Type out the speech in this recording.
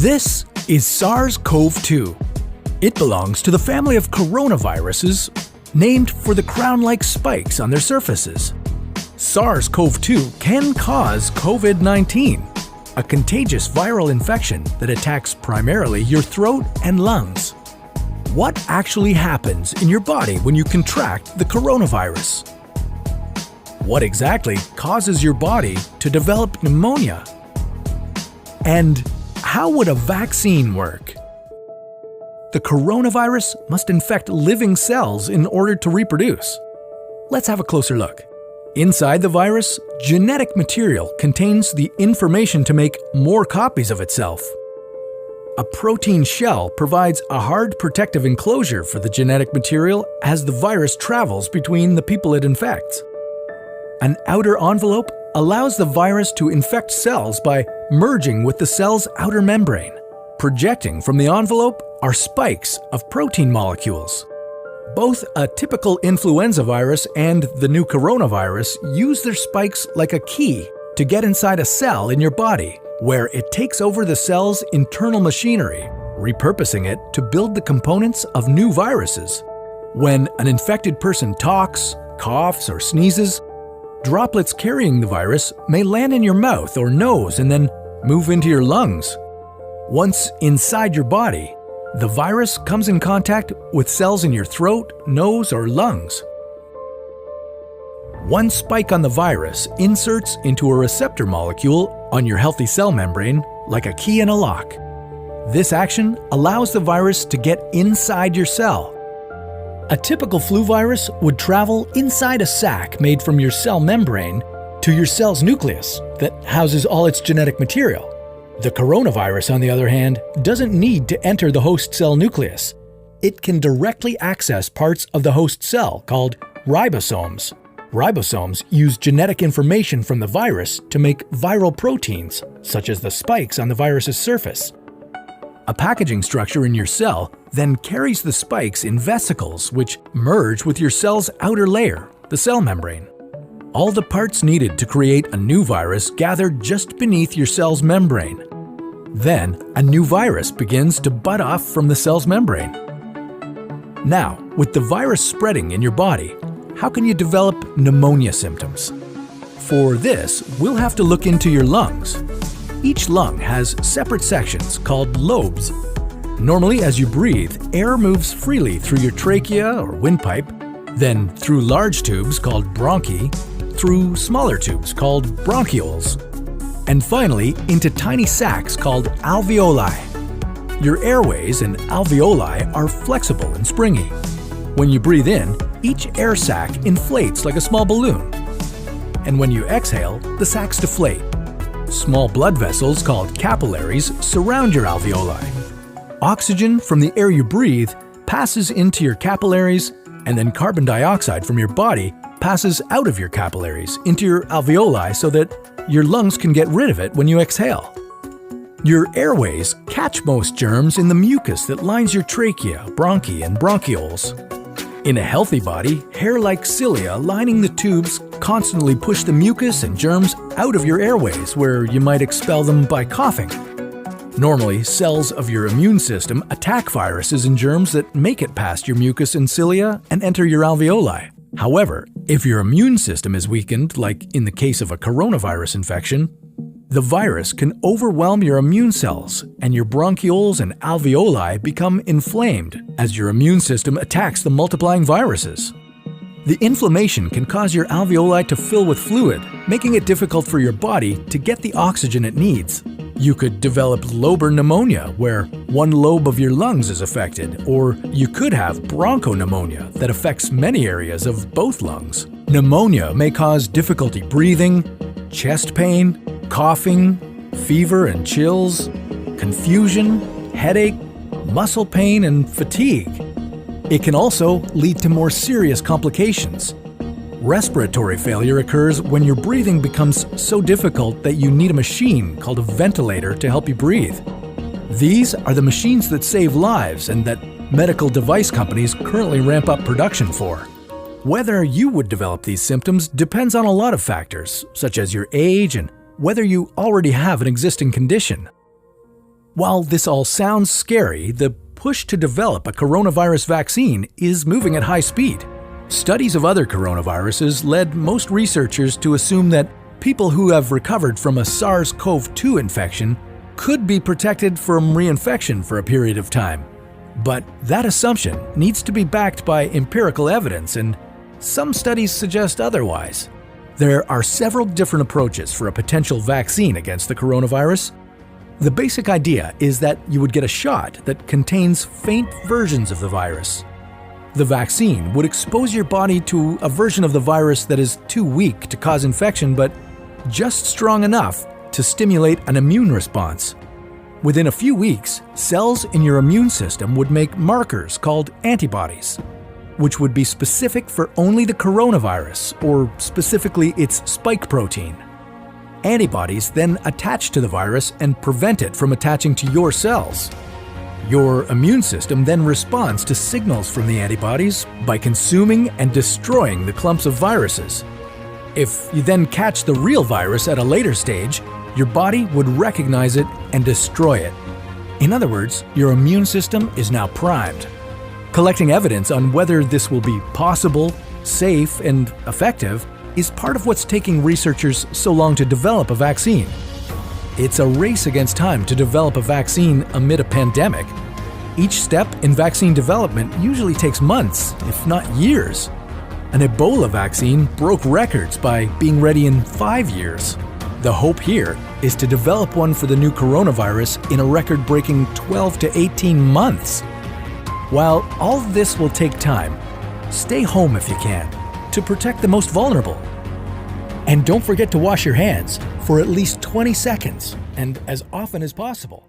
This is SARS-CoV-2. It belongs to the family of coronaviruses named for the crown-like spikes on their surfaces. SARS-CoV-2 can cause COVID-19, a contagious viral infection that attacks primarily your throat and lungs. What actually happens in your body when you contract the coronavirus? What exactly causes your body to develop pneumonia? And how would a vaccine work? The coronavirus must infect living cells in order to reproduce. Let's have a closer look. Inside the virus, genetic material contains the information to make more copies of itself. A protein shell provides a hard protective enclosure for the genetic material as the virus travels between the people it infects. An outer envelope allows the virus to infect cells by merging with the cell's outer membrane. Projecting from the envelope are spikes of protein molecules. Both a typical influenza virus and the new coronavirus use their spikes like a key to get inside a cell in your body, where it takes over the cell's internal machinery, repurposing it to build the components of new viruses. When an infected person talks, coughs, or sneezes, droplets carrying the virus may land in your mouth or nose and then move into your lungs. Once inside your body, the virus comes in contact with cells in your throat, nose, or lungs. One spike on the virus inserts into a receptor molecule on your healthy cell membrane like a key in a lock. This action allows the virus to get inside your cell. A typical flu virus would travel inside a sac made from your cell membrane to your cell's nucleus that houses all its genetic material. The coronavirus, on the other hand, doesn't need to enter the host cell nucleus. It can directly access parts of the host cell called ribosomes. Ribosomes use genetic information from the virus to make viral proteins, such as the spikes on the virus's surface. A packaging structure in your cell then carries the spikes in vesicles which merge with your cell's outer layer, the cell membrane. All the parts needed to create a new virus gather just beneath your cell's membrane. Then, a new virus begins to bud off from the cell's membrane. Now, with the virus spreading in your body, how can you develop pneumonia symptoms? For this, we'll have to look into your lungs. Each lung has separate sections called lobes. Normally, as you breathe, air moves freely through your trachea or windpipe, then through large tubes called bronchi, through smaller tubes called bronchioles, and finally into tiny sacs called alveoli. Your airways and alveoli are flexible and springy. When you breathe in, each air sac inflates like a small balloon. And when you exhale, the sacs deflate. Small blood vessels called capillaries surround your alveoli. Oxygen from the air you breathe passes into your capillaries, and then carbon dioxide from your body passes out of your capillaries into your alveoli so that your lungs can get rid of it when you exhale. Your airways catch most germs in the mucus that lines your trachea, bronchi, and bronchioles. In a healthy body, hair-like cilia lining the tubes constantly push the mucus and germs out of your airways, where you might expel them by coughing. Normally, cells of your immune system attack viruses and germs that make it past your mucus and cilia and enter your alveoli. However, if your immune system is weakened, like in the case of a coronavirus infection, the virus can overwhelm your immune cells, and your bronchioles and alveoli become inflamed as your immune system attacks the multiplying viruses. The inflammation can cause your alveoli to fill with fluid, making it difficult for your body to get the oxygen it needs. You could develop lobar pneumonia, where one lobe of your lungs is affected, or you could have bronchopneumonia that affects many areas of both lungs. Pneumonia may cause difficulty breathing, chest pain, coughing, fever and chills, confusion, headache, muscle pain, and fatigue. It can also lead to more serious complications. Respiratory failure occurs when your breathing becomes so difficult that you need a machine called a ventilator to help you breathe. These are the machines that save lives and that medical device companies currently ramp up production for. Whether you would develop these symptoms depends on a lot of factors, such as your age and whether you already have an existing condition. While this all sounds scary, the push to develop a coronavirus vaccine is moving at high speed. Studies of other coronaviruses led most researchers to assume that people who have recovered from a SARS-CoV-2 infection could be protected from reinfection for a period of time. But that assumption needs to be backed by empirical evidence, and some studies suggest otherwise. There are several different approaches for a potential vaccine against the coronavirus. The basic idea is that you would get a shot that contains faint versions of the virus. The vaccine would expose your body to a version of the virus that is too weak to cause infection, but just strong enough to stimulate an immune response. Within a few weeks, cells in your immune system would make markers called antibodies, which would be specific for only the coronavirus, or specifically its spike protein. Antibodies then attach to the virus and prevent it from attaching to your cells. Your immune system then responds to signals from the antibodies by consuming and destroying the clumps of viruses. If you then catch the real virus at a later stage, your body would recognize it and destroy it. In other words, your immune system is now primed. Collecting evidence on whether this will be possible, safe, and effective is part of what's taking researchers so long to develop a vaccine. It's a race against time to develop a vaccine amid a pandemic. Each step in vaccine development usually takes months, if not years. An Ebola vaccine broke records by being ready in 5 years. The hope here is to develop one for the new coronavirus in a record-breaking 12 to 18 months. While all this will take time, stay home if you can, to protect the most vulnerable. And don't forget to wash your hands for at least 20 seconds and as often as possible.